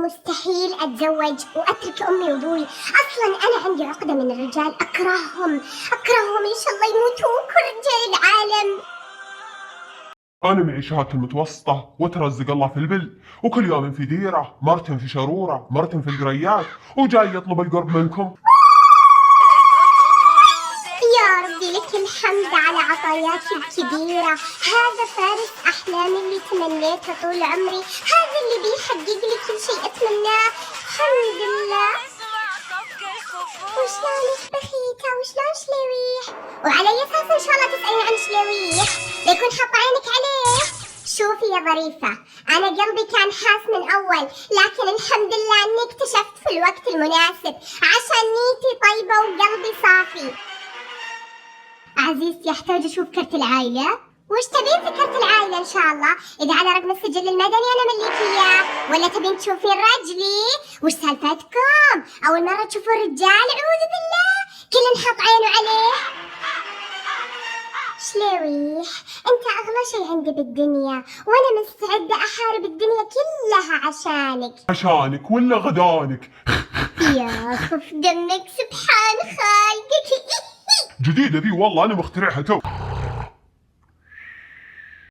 مستحيل أتزوج وأترك أمي وأبوي. أصلا أنا عندي عقدة من الرجال، أكرههم إن شاء الله يموتوا كل رجال العالم. أنا معي شهادة المتوسطة وترزق الله في البل، وكل يوم في ديرة، مرتين في شرورة، مرتين في القريات، وجاي يطلب القرب منكم. يا ربي لك الحمد على عطاياك الكبيرة. هذا فارس أحلامي اللي تمنيته طول عمري، هذا اللي بيحقق لي كل شيء أتمناه. الحمد لله. وشلونك بخيتة وشلون شلويح؟ وعلى أي أساس إن شاء الله تسألين عن شلويح؟ ليكون حاطة عينك عليه. شوفي يا ظريفة، أنا قلبي كان حاس من أول، لكن الحمد لله إني اكتشفت في الوقت المناسب عشان نيتي طيبة وقلبي صافي. عزيزتي أحتاج أشوف كرت العائلة. وش تبين في كرت العائلة إن شاء الله؟ إذا على رقم السجل المدني أنا مليك إياه، ولا تبين تشوفين رجلي؟ وش سالفتكم؟ أول مرة تشوفون رجال؟ أعوذ بالله، كل نحط عينه عليه. شلويح، أنت أغلى شيء عندي بالدنيا، وأنا مستعدة أحارب الدنيا كلها عشانك. عشانك ولا غدانك؟ يا خف دمك، سبحان خالقك. جديدة ذي والله، أنا مخترعها تو.